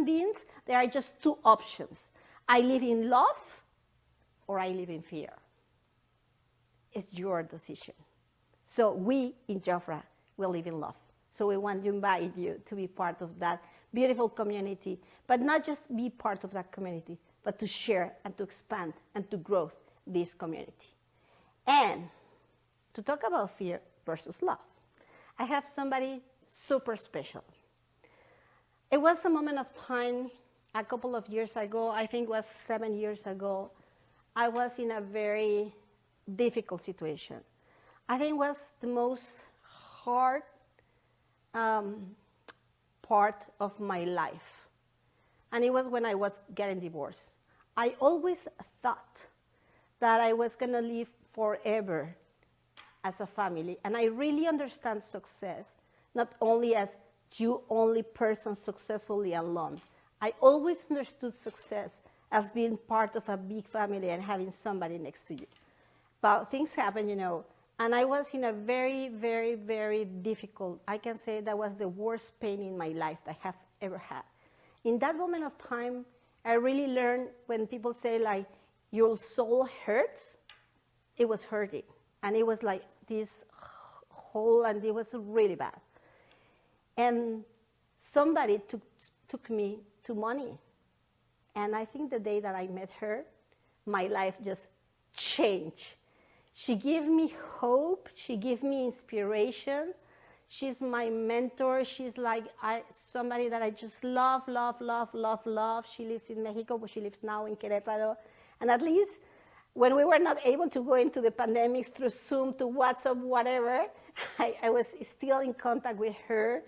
human beings, there are just two options. I live in love or I live in fear. It's your decision. So we in JAFRA will live in love. So we want to invite you to be part of that beautiful community, but not just be part of that community, but to share and to expand and to grow this community. And to talk about fear versus love, I have somebody super special. It was a moment of time a couple of years ago, I think it was 7 years ago. I was in a very difficult situation. I think it was the most hard part of my life. And it was when I was getting divorced. I always thought that I was going to live forever as a family. And I really understand success, not only as you only person successfully alone. I always understood success as being part of a big family and having somebody next to you. But things happen, you know, and I was in a very, very, very difficult, I can say that was the worst pain in my life that I have ever had. In that moment of time, I really learned when people say like, your soul hurts, it was hurting. And it was like this hole, and it was really bad. And somebody took me to money. And I think the day that I met her, my life just changed. She gave me hope. She gave me inspiration. She's my mentor. She's like somebody that I just love, love, love, love, love. She lives in Mexico, but she lives now in Querétaro. And at least when we were not able to go into the pandemic through Zoom to WhatsApp, whatever, I was still in contact with her.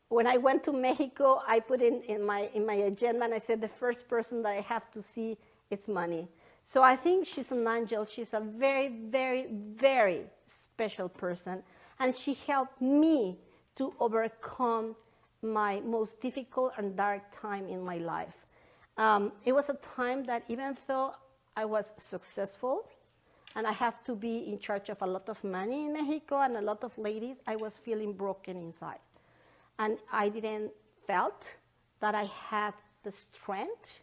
When I went to Mexico, I put in my agenda, and I said the first person that I have to see is money. So I think she's an angel. She's a very, very, very special person. And she helped me to overcome my most difficult and dark time in my life. It was a time that even though I was successful and I have to be in charge of a lot of money in Mexico and a lot of ladies, I was feeling broken inside. And I didn't felt that I had the strength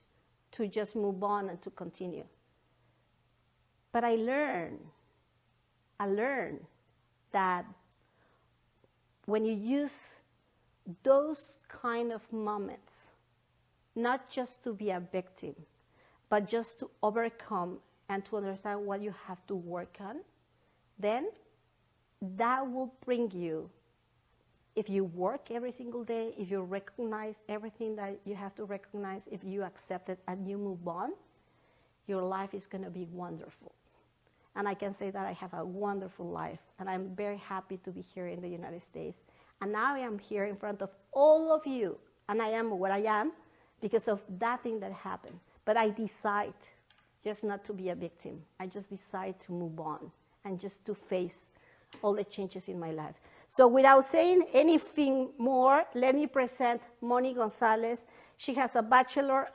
to just move on and to continue. But I learned that when you use those kind of moments, not just to be a victim, but just to overcome and to understand what you have to work on, then that will bring you, if you work every single day, if you recognize everything that you have to recognize, if you accept it and you move on, your life is going to be wonderful. And I can say that I have a wonderful life, and I'm very happy to be here in the United States. And now I am here in front of all of you, and I am where I am because of that thing that happened. But I decide just not to be a victim. I just decide to move on and just to face all the changes in my life. So without saying anything more, let me present Moni Gonzalez. She has a bachelor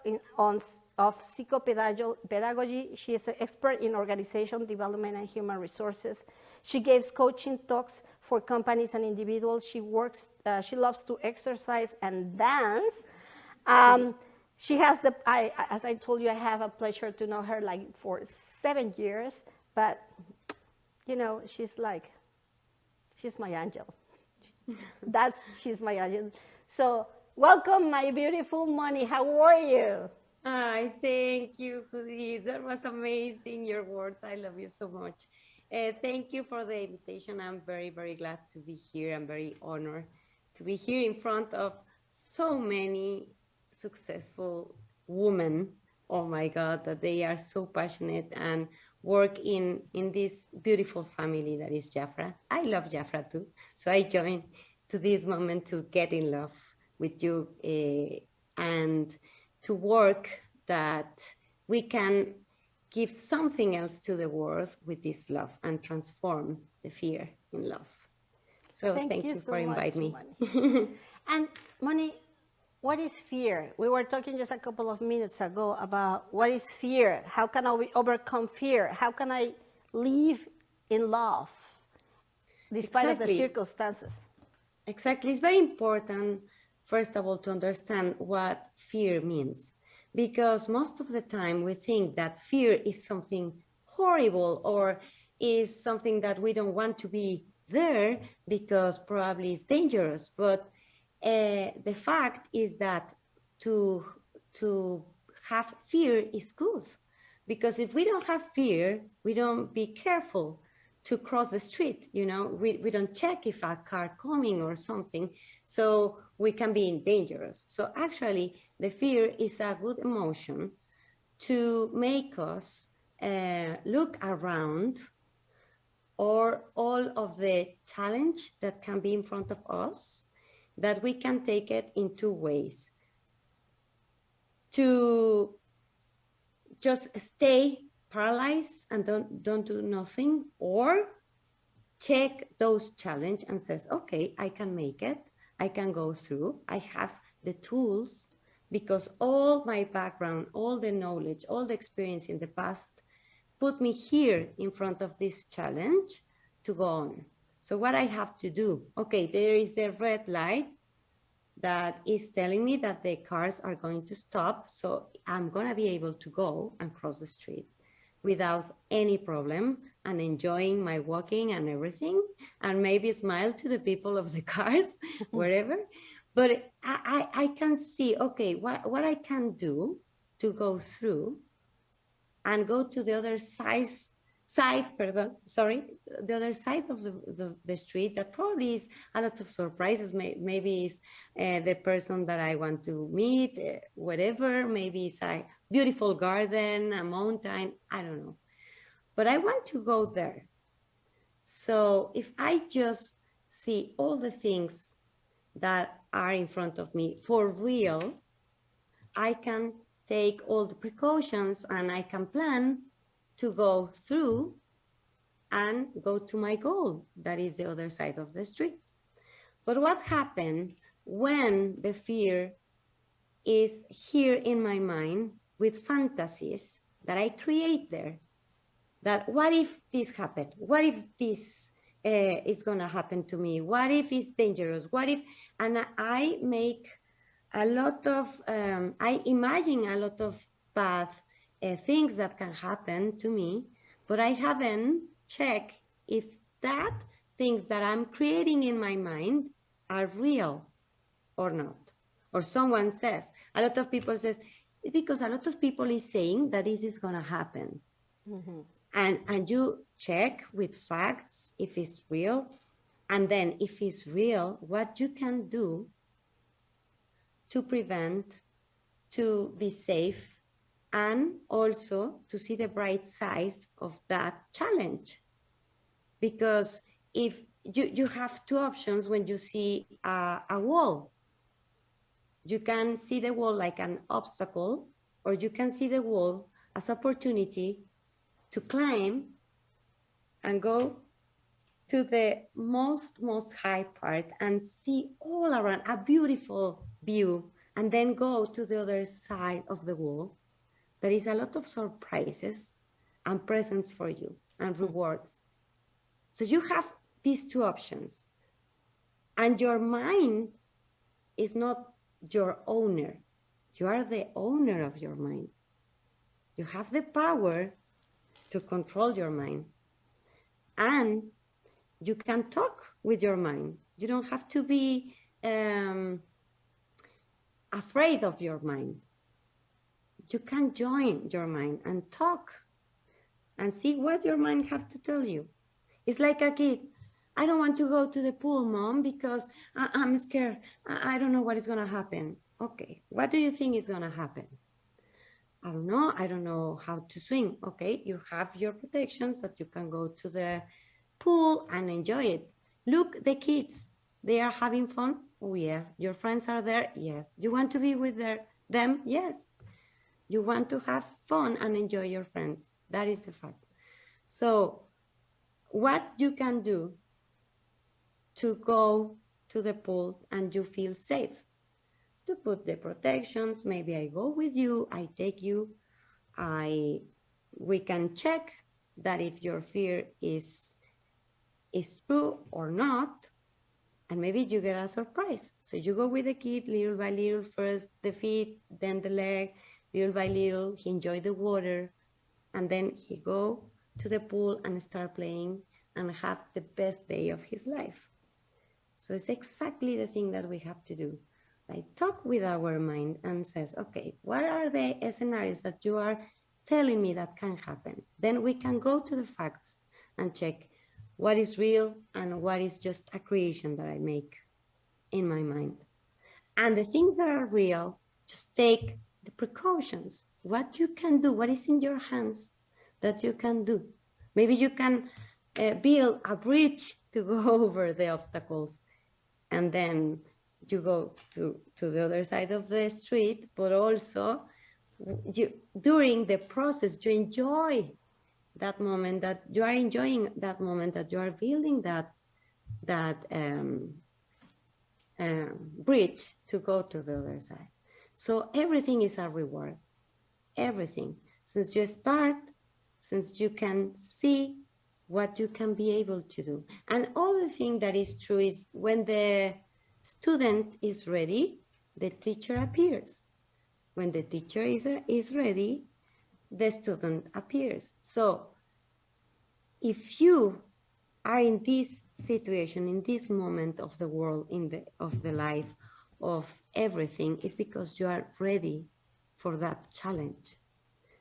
of psychopedagogy. She is an expert in organization development and human resources. She gives coaching talks for companies and individuals. She loves to exercise and dance. She has as I told you, I have a pleasure to know her like for 7 years, but you know, she's my angel. She's my angel. So welcome, my beautiful Moni. How are you? Hi, thank you, Judith. That was amazing, your words. I love you so much. Thank you for the invitation. I'm very, very glad to be here. I'm very honored to be here in front of so many successful women. Oh my God, that they are so passionate and work in this beautiful family that is JAFRA. I love JAFRA too. So I joined to this moment to get in love with you and to work that we can give something else to the world with this love and transform the fear in love. So thank you for inviting me. And Moni, what is fear? We were talking just a couple of minutes ago about what is fear? How can I overcome fear? How can I live in love despite of the circumstances? Exactly. It's very important, first of all, to understand what fear means, because most of the time we think that fear is something horrible or is something that we don't want to be there because probably it's dangerous. But the fact is that to have fear is good, because if we don't have fear, we don't be careful to cross the street. You know, we don't check if a car coming or something, so we can be dangerous. So actually, the fear is a good emotion to make us look around, or all of the challenge that can be in front of us, that we can take it in two ways: to just stay paralyzed and don't do nothing, or check those challenge and says, okay, I can make it, I can go through, I have the tools, because all my background, all the knowledge, all the experience in the past put me here in front of this challenge to go on. So what I have to do, okay, there is the red light that is telling me that the cars are going to stop, so I'm going to be able to go and cross the street without any problem and enjoying my walking and everything, and maybe smile to the people of the cars wherever. But I can see, okay, what I can do to go through and go to the other side, the other side of the street, that probably is a lot of surprises. Maybe it's the person that I want to meet, whatever. Maybe it's a beautiful garden, a mountain, I don't know. But I want to go there. So if I just see all the things that are in front of me for real, I can take all the precautions and I can plan to go through and go to my goal, that is the other side of the street. But what happens when the fear is here in my mind with fantasies that I create there? That what if this happened? What if this is going to happen to me? What if it's dangerous? What if? And I make a lot of, I imagine a lot of bad things that can happen to me, but I haven't checked if that things that I'm creating in my mind are real or not. Or someone says, a lot of people says, it's because a lot of people is saying that this is going to happen. Mm-hmm. And you check with facts if it's real, and then if it's real, what you can do to prevent, to be safe, and also to see the bright side of that challenge. Because if you have two options when you see a wall, you can see the wall like an obstacle, or you can see the wall as opportunity to climb and go to the most high part and see all around a beautiful view, and then go to the other side of the wall. There is a lot of surprises and presents for you and rewards. So you have these two options, and your mind is not your owner. You are the owner of your mind. You have the power to control your mind, and you can talk with your mind. You don't have to be afraid of your mind. You can join your mind and talk and see what your mind have to tell you. It's like a kid. I don't want to go to the pool, Mom, because I'm scared. I don't know what is going to happen. Okay, what do you think is going to happen? I don't know. I don't know how to swim. Okay, you have your protections that you can go to the pool and enjoy it. Look, the kids, they are having fun. Oh yeah, your friends are there. Yes. You want to be with them? Yes. You want to have fun and enjoy your friends. That is a fact. So what you can do to go to the pool and you feel safe, to put the protections. Maybe I go with you, I take you, we can check that if your fear is true or not. And maybe you get a surprise. So you go with the kid little by little, first the feet, then the leg, little by little. He enjoy the water, and then he go to the pool and start playing and have the best day of his life. So it's exactly the thing that we have to do. Like talk with our mind and says, okay, what are the scenarios that you are telling me that can happen? Then we can go to the facts and check what is real and what is just a creation that I make in my mind. And the things that are real, just take the precautions. What you can do, what is in your hands that you can do. Maybe you can build a bridge to go over the obstacles, and then you go to the other side of the street, but also you, during the process, you enjoy that moment, that you are enjoying that moment, that you are building that bridge to go to the other side. So everything is a reward, everything. Since you start, since you can see what you can be able to do. And all the thing that is true is when the student is ready, the teacher appears. When the teacher is ready, the student appears. So if you are in this situation, in this moment of the world, of the life, of everything, is because you are ready for that challenge,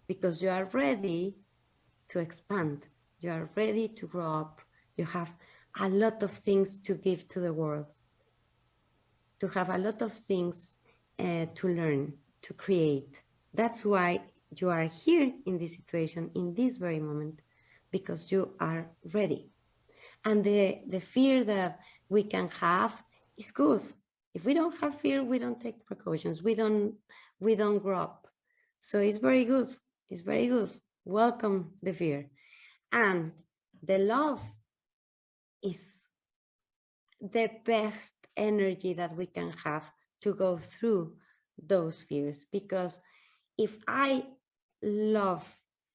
because you are ready to expand, you are ready to grow up, you have a lot of things to give to the world, to have a lot of things to learn, to create. That's why you are here in this situation, in this very moment, because you are ready. And the fear that we can have is good. If we don't have fear, we don't take precautions. We don't grow up. So it's very good. It's very good. Welcome the fear. And the love is the best energy that we can have to go through those fears. Because if I love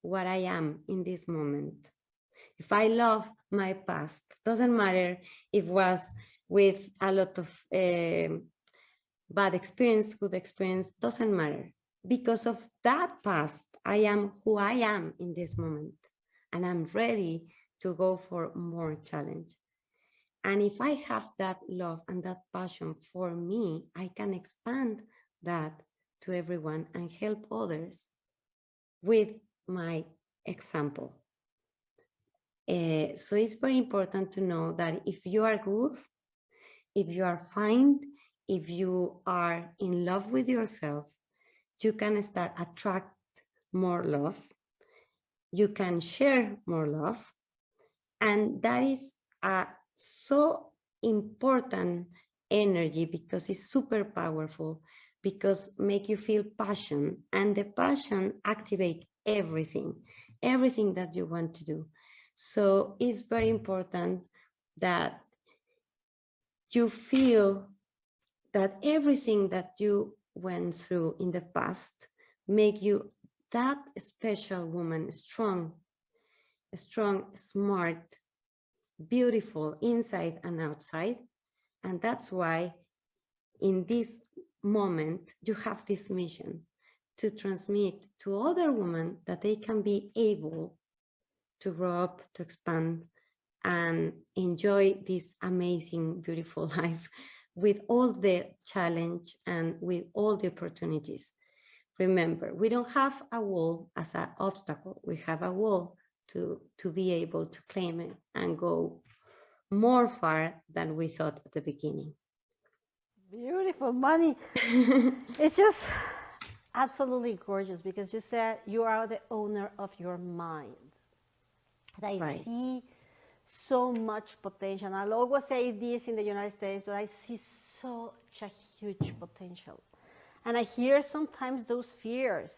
what I am in this moment, if I love my past, doesn't matter if it was with a lot of bad experience, good experience, doesn't matter. Because of that past, I am who I am in this moment. And I'm ready to go for more challenge. And if I have that love and that passion for me, I can expand that to everyone and help others with my example. So it's very important to know that if you are good, if you are fine, if you are in love with yourself, you can start attract more love. You can share more love. And that is a so important energy because it's super powerful, because make you feel passion, and the passion activate everything that you want to do. So it's very important that you feel that everything that you went through in the past make you that special woman, strong, smart, beautiful inside and outside. And that's why in this moment you have this mission to transmit to other women that they can be able to grow up, to expand, and enjoy this amazing, beautiful life with all the challenge and with all the opportunities. Remember, we don't have a wall as an obstacle. We have a wall to be able to claim it and go more far than we thought at the beginning. Beautiful, Money. It's just absolutely gorgeous because you said you are the owner of your mind. And I Right. see so much potential. I'll always say this in the United States, but I see such a huge potential. And I hear sometimes those fears.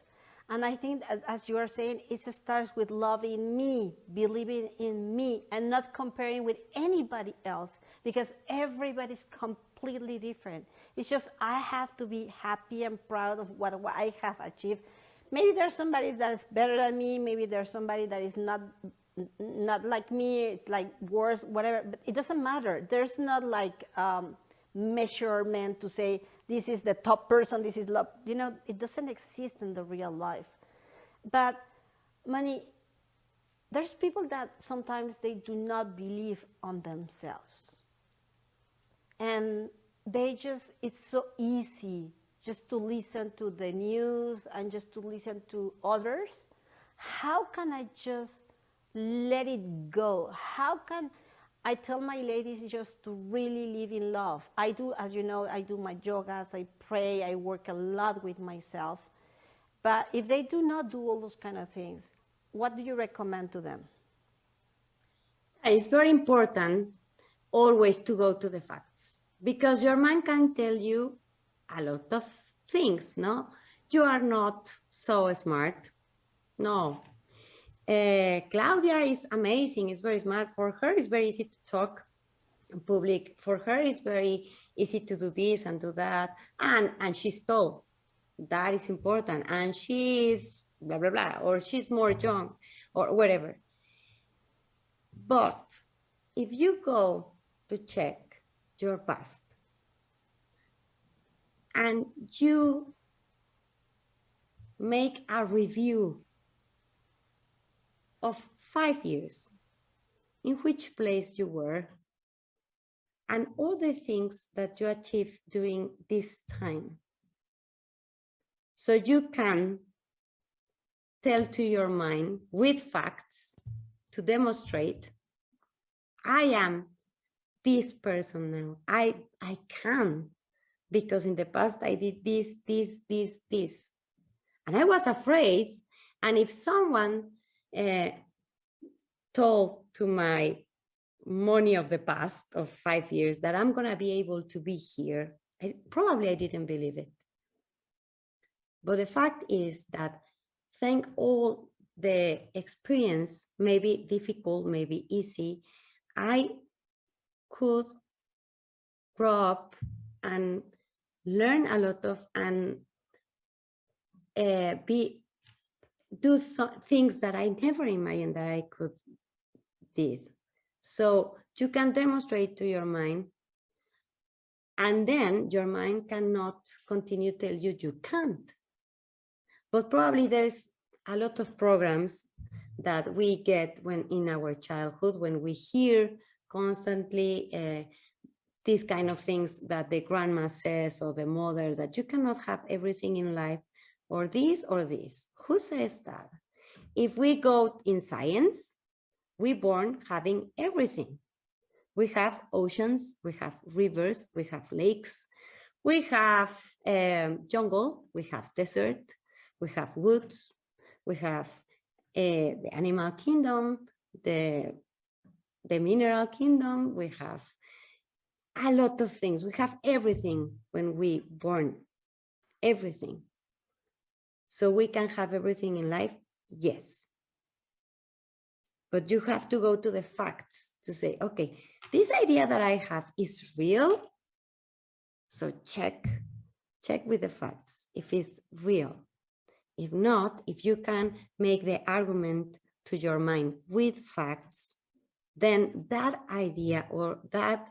And I think, as you are saying, it starts with loving me, believing in me, and not comparing with anybody else, because everybody's completely different. It's just I have to be happy and proud of what I have achieved. Maybe there's somebody that's better than me. Maybe there's somebody that is not not like me, it's like worse, whatever, but it doesn't matter. There's not like measurement to say this is the top person, this is love. You know, it doesn't exist in the real life. But Manny, there's people that sometimes they do not believe on themselves. And they just, it's so easy just to listen to the news and just to listen to others. How can I just let it go? How can I tell my ladies just to really live in love? I do, as you know, I do my yogas, I pray, I work a lot with myself. But if they do not do all those kind of things, what do you recommend to them? It's very important always to go to the facts, because your mind can tell you a lot of things, no? You are not so smart. No. Claudia is amazing, is very smart. For her, it's very easy to talk in public. For her, it's very easy to do this and do that. And she's tall. That is important. And she's blah, blah, blah, or she's more young, or whatever. But if you go to check your past and you make a review of 5 years in which place you were and all the things that you achieved during this time, so you can tell to your mind with facts to demonstrate, I am this person now. I can, because in the past I did this. And I was afraid. And if someone told to my money of the past of 5 years that I'm going to be able to be here, probably I didn't believe it. But the fact is that thank all the experience, maybe difficult, maybe easy, I could grow up and learn a lot of and do things that I never imagined that I could did. So you can demonstrate to your mind, and then your mind cannot continue to tell you you can't. But probably there's a lot of programs that we get when in our childhood, when we hear constantly these kind of things that the grandma says or the mother, that you cannot have everything in life, or this or this. Who says that? If we go in science, we born having everything. We have oceans, we have rivers, we have lakes, we have jungle, we have desert, we have woods, we have the animal kingdom, the mineral kingdom, we have a lot of things. We have everything when we born, everything. So we can have everything in life, yes. But you have to go to the facts to say, okay, this idea that I have is real. So check with the facts if it's real. If not, if you can make the argument to your mind with facts, then that idea or that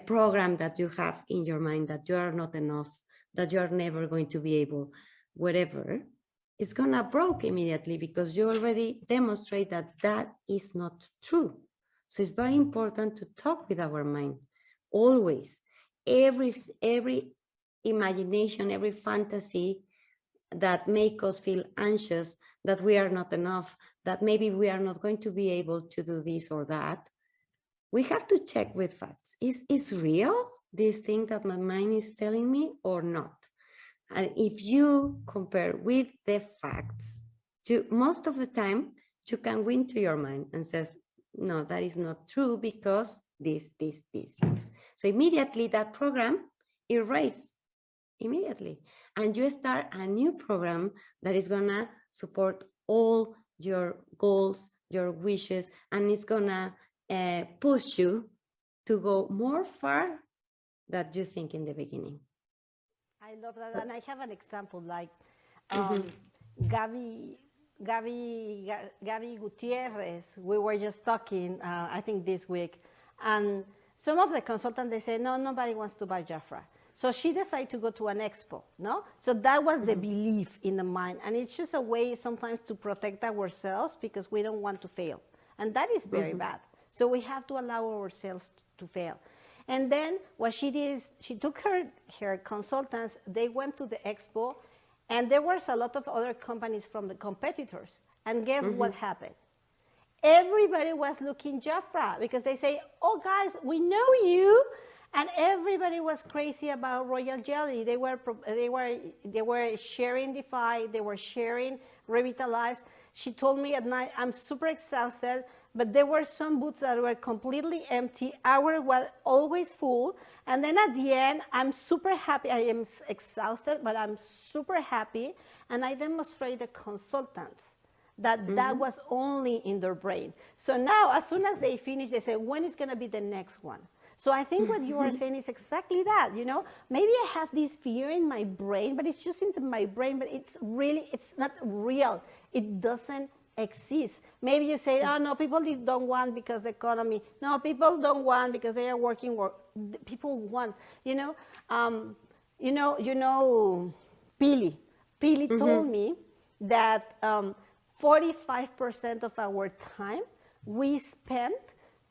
program that you have in your mind that you are not enough, that you are never going to be able, whatever, it's gonna break immediately, because you already demonstrate that that is not true. So it's very important to talk with our mind always. Every imagination, every fantasy that make us feel anxious, that we are not enough, that maybe we are not going to be able to do this or that, we have to check with facts. Is real this thing that my mind is telling me or not? And if you compare with the facts, most of the time you can win to your mind and says, no, that is not true because this. So immediately that program erase immediately, and you start a new program that is gonna support all your goals, your wishes, and it's gonna push you to go more far than you think in the beginning. I love that. And I have an example like Gabby Gabby Gutierrez, we were just talking, I think this week, and some of the consultants, they say, no, nobody wants to buy JAFRA. So she decided to go to an expo, no? So that was the belief in the mind. And it's just a way sometimes to protect ourselves because we don't want to fail. And that is very bad. So we have to allow ourselves to fail. And then what she did is she took her consultants, they went to the expo, and there was a lot of other companies from the competitors. And guess what happened? Everybody was looking JAFRA because they say, oh guys, we know you. And everybody was crazy about Royal Jelly. They were sharing Defy, they were sharing Revitalize. She told me at night, I'm super exhausted, but there were some booths that were completely empty. Ours were always full. And then at the end, I'm super happy. I am exhausted, but I'm super happy. And I demonstrate the consultants that that was only in their brain. So now, as soon as they finish, they say, when is going to be the next one? So I think what you are saying is exactly that, you know, maybe I have this fear in my brain, but it's just in my brain, but it's not real. It doesn't exist. Maybe you say, oh no, people don't want because the economy. No, people don't want because they are working. People want, Pili. Pili told me that 45% of our time we spent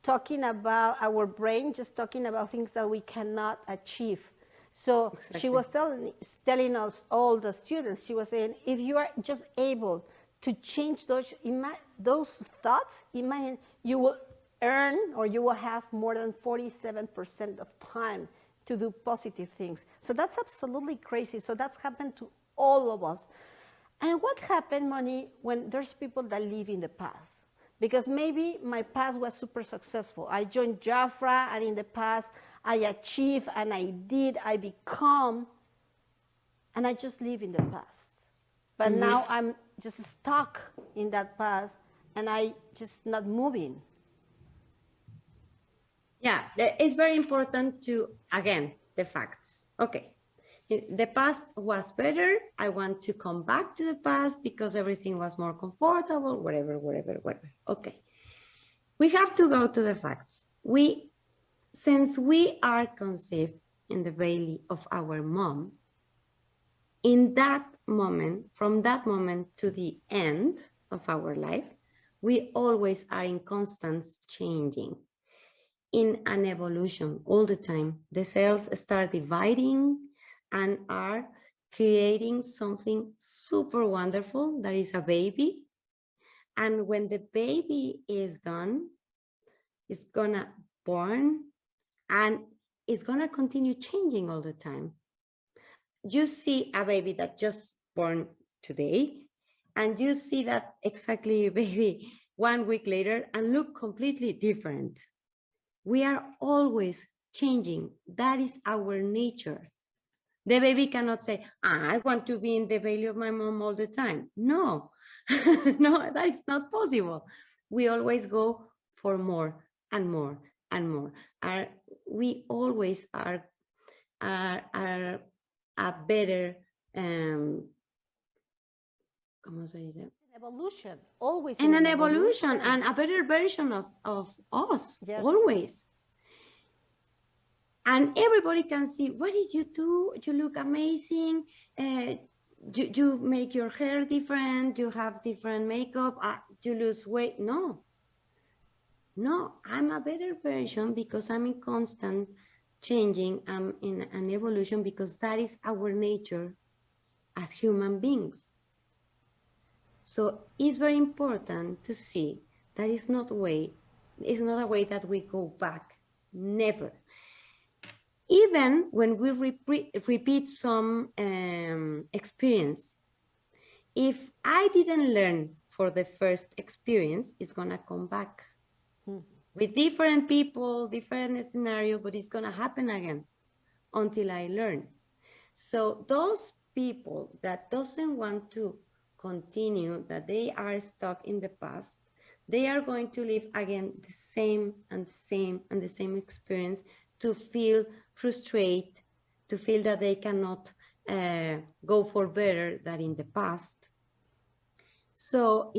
talking about our brain, just talking about things that we cannot achieve. So she was telling us, all the students, she was saying, if you are just able to change those thoughts, imagine you will earn or you will have more than 47% of time to do positive things. So that's absolutely crazy. So that's happened to all of us. And what happened, Moni, when there's people that live in the past? Because maybe my past was super successful. I joined JAFRA, and in the past, I achieved, and I become, and I just live in the past. But now I'm just stuck in that past, and I just not moving. Yeah, it's very important to, again, the facts. Okay, the past was better. I want to come back to the past because everything was more comfortable, whatever. Okay, we have to go to the facts. Since we are conceived in the belly of our mom, in that moment, from that moment to the end of our life, we always are in constant changing, in an evolution all the time. The cells start dividing and are creating something super wonderful that is a baby. And when the baby is done, it's gonna born and it's gonna continue changing all the time. You see a baby that just born today, and you see that exactly baby 1 week later and look completely different. We are always changing. That is our nature. The baby cannot say, I want to be in the belly of my mom all the time. No, no, that is not possible. We always go for more and more and more. We always are a better, ¿cómo se dice? Evolution, always in an evolution and a better version of us, yes. Always. And everybody can see, what did you do? You look amazing. You make your hair different. You have different makeup. You lose weight. No, I'm a better version because I'm in constant changing. I'm in an evolution because that is our nature as human beings. So it's very important to see that it's not a way that we go back. Never. Even when we repeat some experience, if I didn't learn for the first experience, it's gonna come back with different people, different scenario, but it's gonna happen again until I learn. So those people that doesn't want to continue, that they are stuck in the past, they are going to live again the same and the same and the same experience, to feel frustrated, to feel that they cannot go for better than in the past. So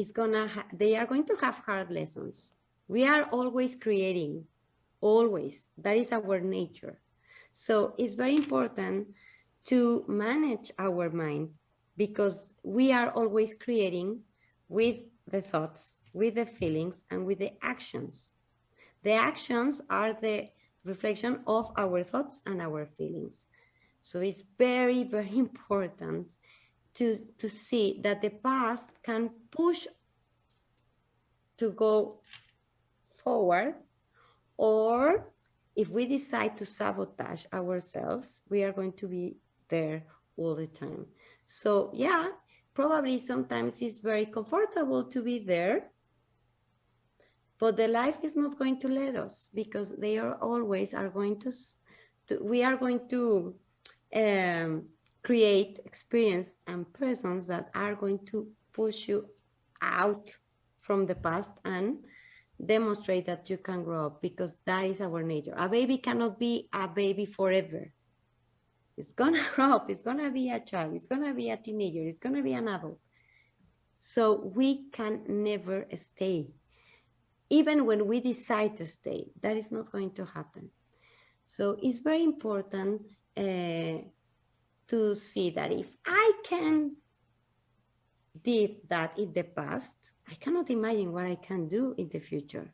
they are going to have hard lessons. We are always creating, always. That is our nature. So it's very important to manage our mind because we are always creating with the thoughts, with the feelings, and with the actions. The actions are the reflection of our thoughts and our feelings. So it's very, very important to see that the past can push to go forward, or if we decide to sabotage ourselves, we are going to be there all the time. So yeah, probably sometimes it's very comfortable to be there, but the life is not going to let us, because they are always are going to we are going to create experience and persons that are going to push you out from the past and demonstrate that you can grow up, because that is our nature. A baby cannot be a baby forever. It's gonna grow up, it's gonna be a child, it's gonna be a teenager, it's gonna be an adult. So we can never stay. Even when we decide to stay, that is not going to happen. So it's very important to see that if I did that in the past, I cannot imagine what I can do in the future,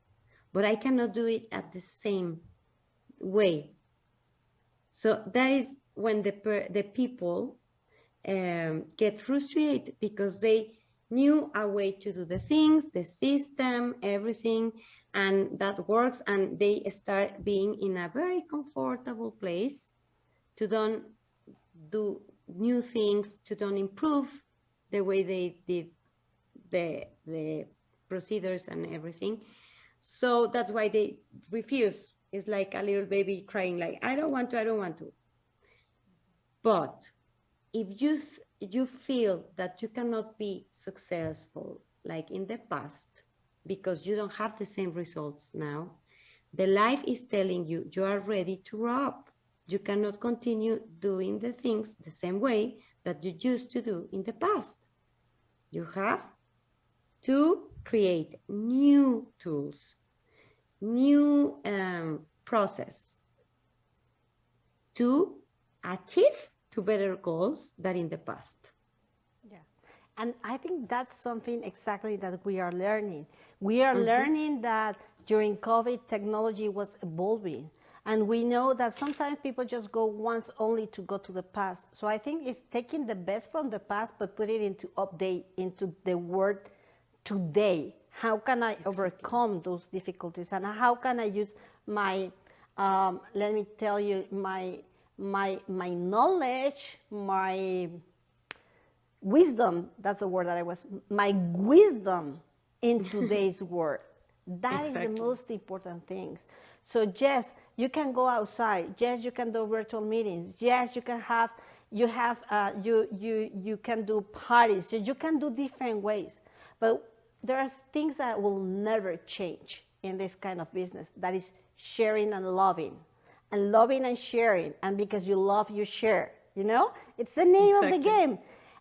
but I cannot do it at the same way. So that is when the people get frustrated, because they knew a way to do the things, the system, everything, and that works, and they start being in a very comfortable place to don't do new things, to don't improve the way they did the procedures and everything. So that's why they refuse. It's like a little baby crying, like, I don't want to, I don't want to. But if you feel that you cannot be successful like in the past because you don't have the same results now, the life is telling you you are ready to grow up. You cannot continue doing the things the same way that you used to do in the past. You have to create new tools, new process to achieve to better goals than in the past. Yeah. And I think that's something exactly that we are learning. We are learning that during COVID, technology was evolving. And we know that sometimes people just go once only to go to the past. So I think it's taking the best from the past, but put it into update, into the world today. How can I overcome those difficulties? And how can I use my, let me tell you, my knowledge, my wisdom, that's the word that I was, my wisdom in today's world. That is the most important thing. So yes, you can go outside. Yes, you can do virtual meetings. Yes, you can have, you can do parties. So you can do different ways. But there are things that will never change in this kind of business. That is sharing and loving. And loving and sharing. And because you love, you share. You know? It's the name of the game.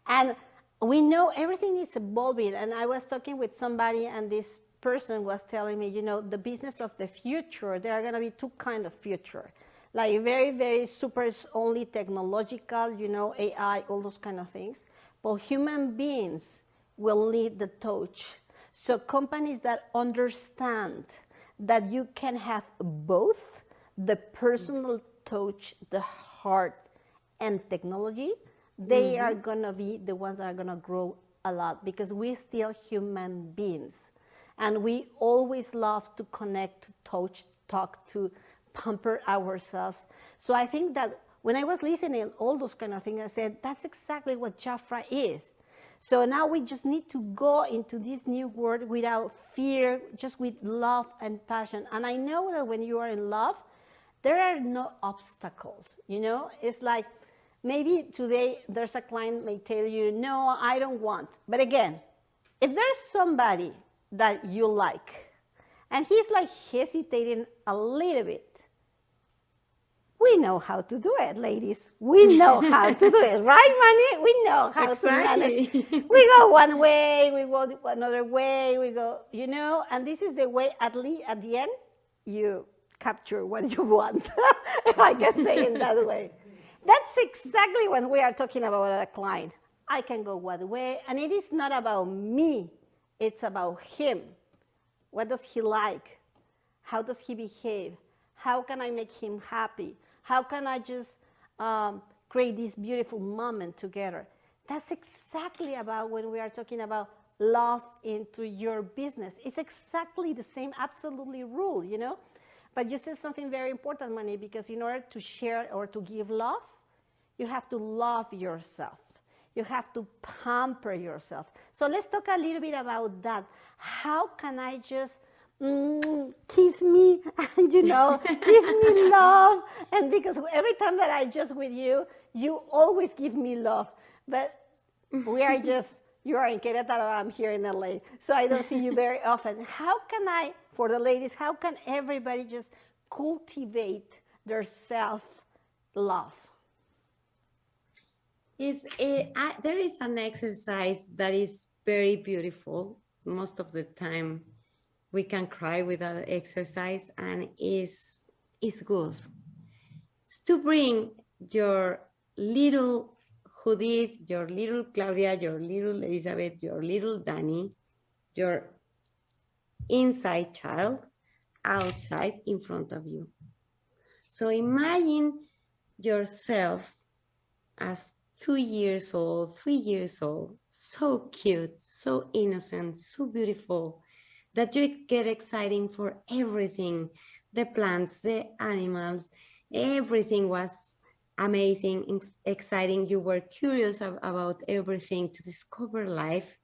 And we know everything is evolving. And I was talking with somebody, and this person was telling me, you know, the business of the future, there are going to be two kinds of future. Like very, very super only technological, you know, AI, all those kind of things. But human beings will lead the torch. So companies that understand that you can have both the personal touch, the heart, and technology, they are going to be the ones that are going to grow a lot, because we're still human beings. And we always love to connect, to touch, talk, to pamper ourselves. So I think that when I was listening all those kind of things, I said, that's exactly what JAFRA is. So now we just need to go into this new world without fear, just with love and passion. And I know that when you are in love, there are no obstacles, you know? It's like, maybe today there's a client may tell you, no, I don't want. But again, if there's somebody that you like, and he's like hesitating a little bit, We know how to do it, ladies. We know how to do it, right, Manny? We know how to manage. We go one way, we go another way, we go, and this is the way, at least at the end, you capture what you want, if I can say it that way. That's exactly when we are talking about a client. I can go one way, and it is not about me, it's about him. What does he like? How does he behave? How can I make him happy? How can I just create this beautiful moment together? That's exactly about when we are talking about love into your business. It's exactly the same absolutely rule, But you said something very important, Manny, because in order to share or to give love, you have to love yourself. You have to pamper yourself. So let's talk a little bit about that. How can I just kiss me and, give me love? And because every time that I'm just with you, you always give me love. But we are just, you are in Querétaro, I'm here in LA. So I don't see you very often. How can I, for the ladies, how can everybody just cultivate their self-love? There is an exercise that is very beautiful. Most of the time we can cry with that exercise, and is good. It's to bring your little Judith, your little Claudia, your little Elizabeth, your little Danny, your inside child outside in front of you. So imagine yourself as 2 years old, 3 years old, so cute, so innocent, so beautiful, that you get exciting for everything. The plants, the animals, everything was amazing, exciting. You were curious about everything, to discover life.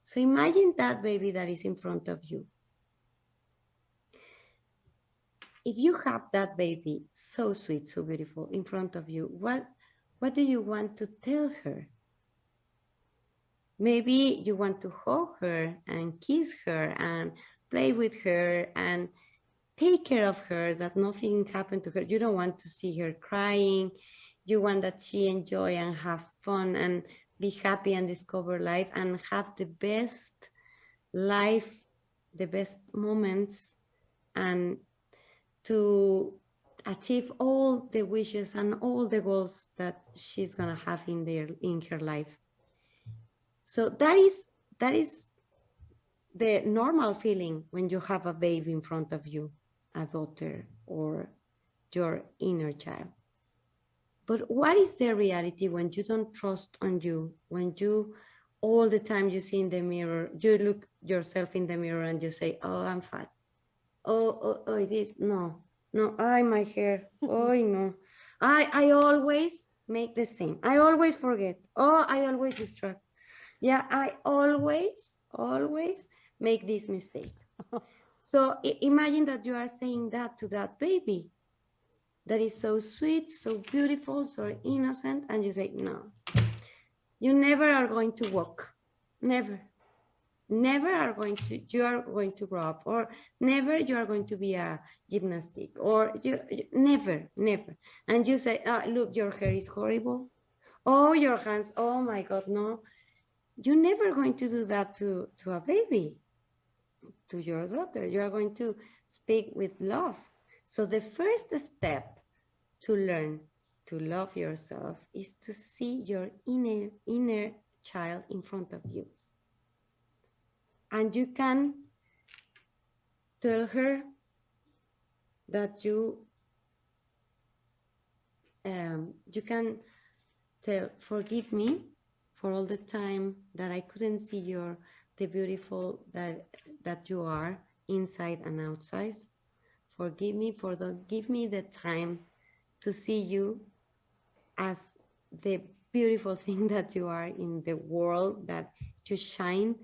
So imagine that baby that is in front of you. If you have that baby, so sweet, so beautiful, in front of you, what do you want to tell her? Maybe you want to hug her and kiss her and play with her and take care of her, that nothing happened to her. You don't want to see her crying. You want that she enjoy and have fun and be happy and discover life and have the best life, the best moments, and to achieve all the wishes and all the goals that she's gonna have in her life. So that is the normal feeling when you have a baby in front of you, a daughter or your inner child. But what is the reality when you don't trust on you, when you all the time you see in the mirror, you look yourself in the mirror and you say, oh, I'm fat. Oh, it is. No, my hair. Oh, no. I always make the same. I always forget. Oh, I always distract. Yeah, I always make this mistake. So imagine that you are saying that to that baby that is so sweet, so beautiful, so innocent, and you say, no, you never are going to walk. Never are going to, you are going to grow up, or never you are going to be a gymnastic, or you never. And you say, look, your hair is horrible. Oh, your hands, oh my God, no. You're never going to do that to a baby, to your daughter. You are going to speak with love. So the first step to learn to love yourself is to see your inner child in front of you. And you can tell her that you can tell, forgive me for all the time that I couldn't see the beautiful that you are inside and outside. Forgive me give me the time to see you as the beautiful thing that you are in the world, that you shine.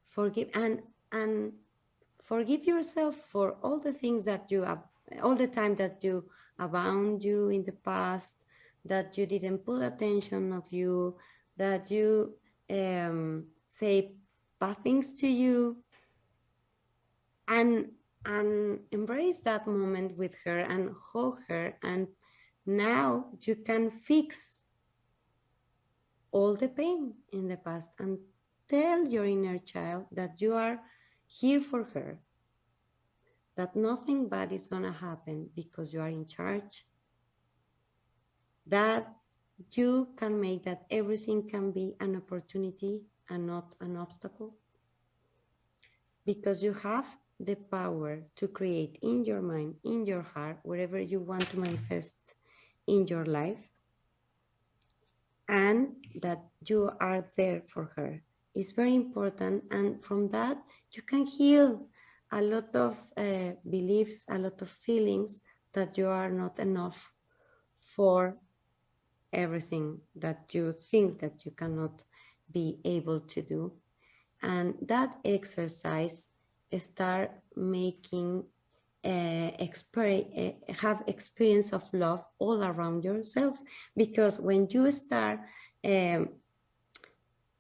Forgive and forgive yourself for all the things that you have, all the time that you abound you in the past, that you didn't put attention of you, that you say bad things to you, and and embrace that moment with her and hug her. And now you can fix all the pain in the past and tell your inner child that you are here for her, that nothing bad is going to happen because you are in charge, that you can make that everything can be an opportunity and not an obstacle, because you have the power to create in your mind, in your heart, wherever you want to manifest in your life, and that you are there for her. It's very important. And from that, you can heal a lot of beliefs, a lot of feelings that you are not enough for everything that you think that you cannot be able to do. And that exercise start making have experience of love all around yourself, because when you start um,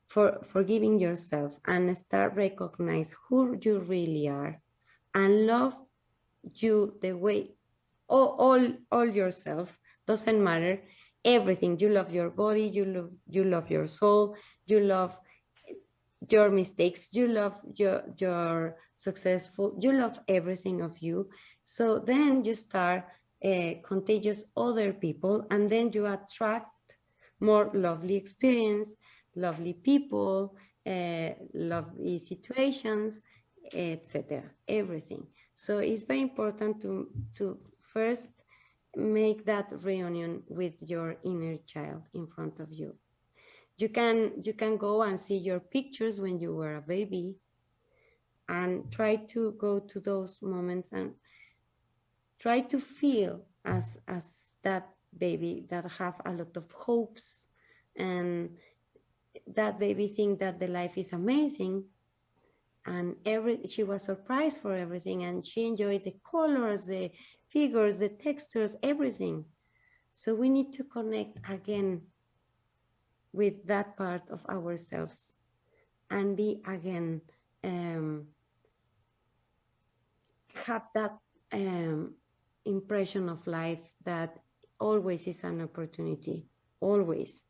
forgiving yourself and start recognize who you really are and love you the way all yourself, doesn't matter everything, you love your body, you love your soul, you love your mistakes, you love your successful, you love everything of you. So then you start contagious other people, and then you attract more lovely experience, lovely people, lovely situations, etc. Everything. So it's very important to first make that reunion with your inner child in front of you. You can go and see your pictures when you were a baby and try to go to those moments and try to feel as that baby that have a lot of hopes, and that baby think that the life is amazing, and she was surprised for everything, and she enjoyed the colors, the figures, the textures, everything. So we need to connect again with that part of ourselves and be again have that impression of life that always is an opportunity, always.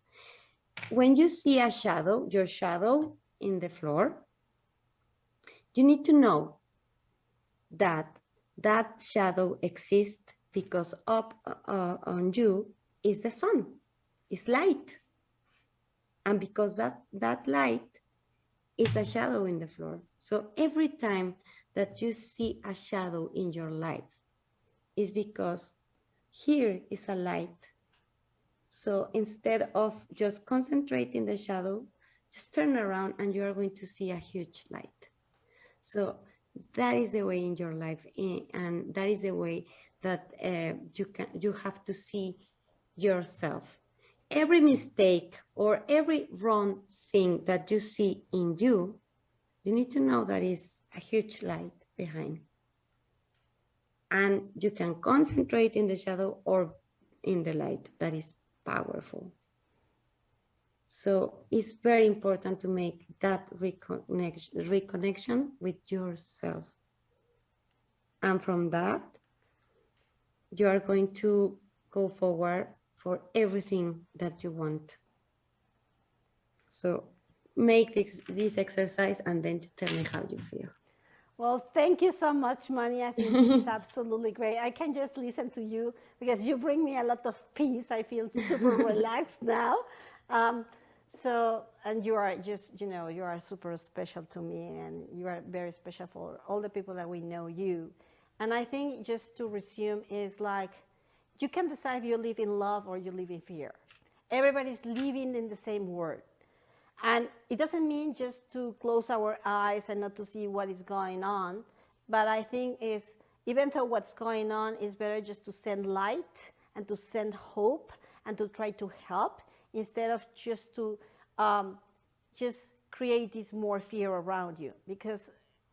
When you see a shadow, your shadow in the floor, you need to know that that shadow exists because up on you is the sun, is light. And because that light is a shadow in the floor. So every time that you see a shadow in your life, is because here is a light. So instead of just concentrating the shadow, just turn around and you are going to see a huge light. So that is the way in your life, and that is the way that you have to see yourself. Every mistake or every wrong thing that you see in you, you need to know that is a huge light behind. And you can concentrate in the shadow or in the light. That is powerful. So it's very important to make that reconnection with yourself. And from that, you are going to go forward for everything that you want. So make this exercise and then tell me how you feel. Well, thank you so much, Manny. I think this is absolutely great. I can just listen to you because you bring me a lot of peace. I feel super relaxed now. Um, and you are just, you are super special to me, and you are very special for all the people that we know you. And I think just to resume is like, you can decide if you live in love or you live in fear. Everybody's living in the same world. And it doesn't mean just to close our eyes and not to see what is going on, but I think is, even though what's going on, is better just to send light and to send hope and to try to help, instead of just to just create this more fear around you, because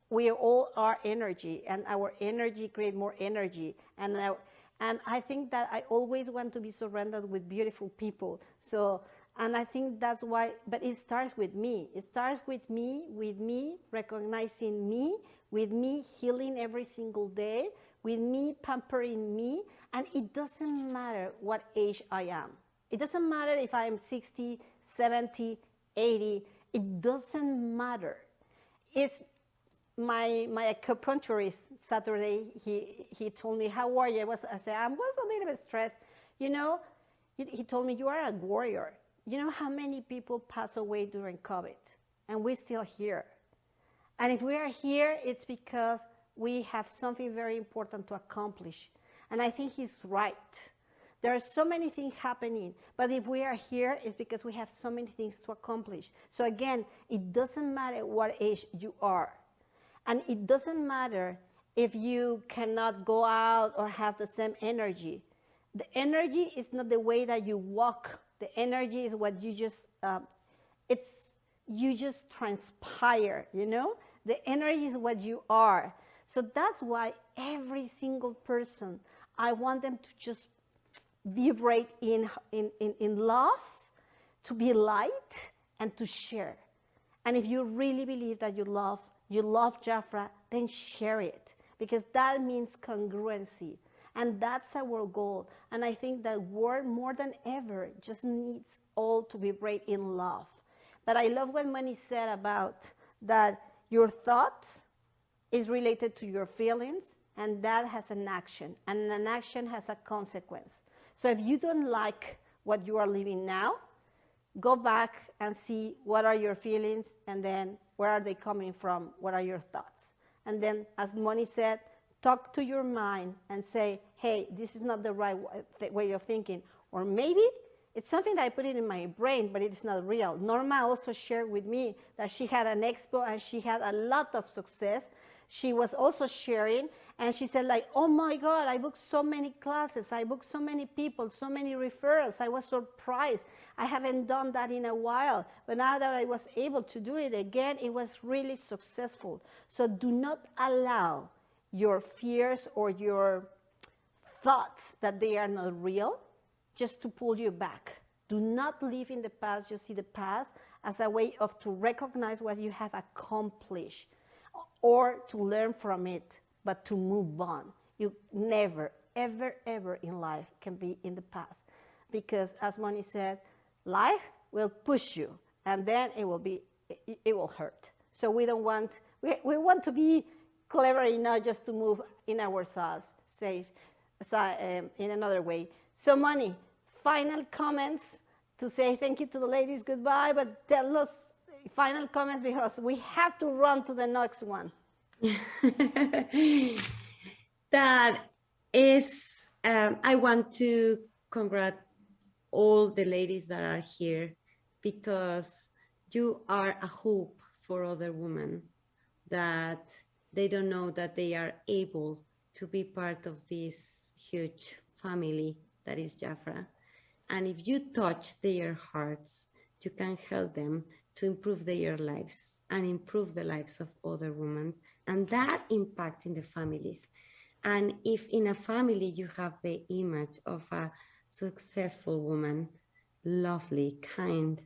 we all are energy, and our energy creates more energy. And I think that I always want to be surrounded with beautiful people. So And I think that's why, but it starts with me. It starts with me recognizing me, with me healing every single day, with me pampering me. And it doesn't matter what age I am. It doesn't matter if I am 60, 70, 80. It doesn't matter. It's my acupuncturist Saturday, he told me, how are you? I said, I was a little bit stressed. You know, he told me, you are a warrior. You know how many people pass away during COVID, and we're still here. And if we are here, it's because we have something very important to accomplish. And I think he's right. There are so many things happening, but if we are here, it's because we have so many things to accomplish. So again, it doesn't matter what age you are. And it doesn't matter if you cannot go out or have the same energy. The energy is not the way that you walk. The energy is what you just, you just transpire, you know? The energy is what you are. So that's why every single person, I want them to just vibrate in love, to be light, and to share. And if you really believe that you love JAFRA, then share it, because that means congruency. And that's our goal. And I think that world, more than ever, just needs all to vibrate in love. But I love what Moni said about that your thought is related to your feelings, and that has an action. And an action has a consequence. So if you don't like what you are living now, go back and see what are your feelings, and then where are they coming from? What are your thoughts? And then, as Moni said, talk to your mind and say, hey, this is not the right way of thinking. Or maybe it's something that I put it in my brain, but it's not real. Norma also shared with me that she had an expo and she had a lot of success. She was also sharing, and she said, like, oh my God, I booked so many classes. I booked so many people, so many referrals. I was surprised. I haven't done that in a while. But now that I was able to do it again, it was really successful. So do not allow your fears or your thoughts that they are not real just to pull you back. Do not live in the past. Just see the past as a way of to recognize what you have accomplished or to learn from it, but to move on. You never, ever, ever in life can be in the past, because as Moni said, life will push you, and then it will hurt. So we don't want, we want to be clever enough just to move in ourselves, safe, in another way. So Moni, final comments to say thank you to the ladies, goodbye, but tell us final comments, because we have to run to the next one. That is, I want to congratulate all the ladies that are here, because you are a hope for other women that they don't know that they are able to be part of this huge family that is JAFRA. And if you touch their hearts, you can help them to improve their lives and improve the lives of other women, and that impact in the families. And if in a family you have the image of a successful woman, lovely, kind,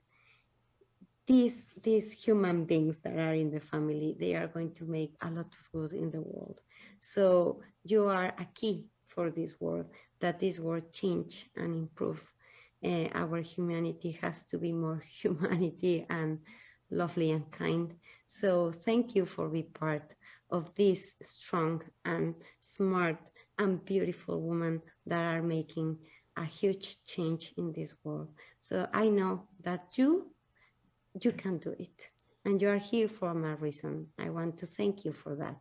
these human beings that are in the family, they are going to make a lot of good in the world. So you are a key for this world, that this world change and improve. Our humanity has to be more humanity and lovely and kind. So thank you for being part of this strong and smart and beautiful women that are making a huge change in this world. So I know that you can do it, and you are here for a reason. I want to thank you for that.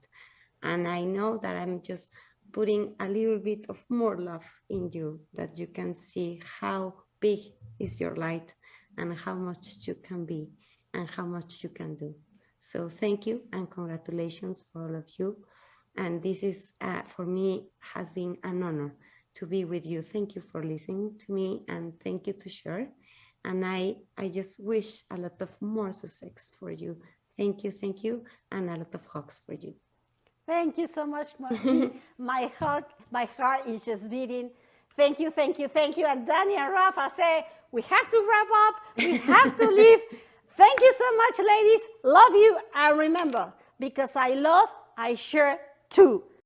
And I know that I'm just putting a little bit of more love in you, that you can see how big is your light and how much you can be and how much you can do. So thank you and congratulations for all of you. And this is, for me, has been an honor to be with you. Thank you for listening to me, and thank you to share. And I just wish a lot of more success for you. Thank you, and a lot of hugs for you. Thank you so much, Moni. My heart is just beating Thank you, thank you, thank you. And Danny and Rafa say, we have to wrap up. We have to leave. Thank you so much, ladies. Love you. And remember, because I love, I share too.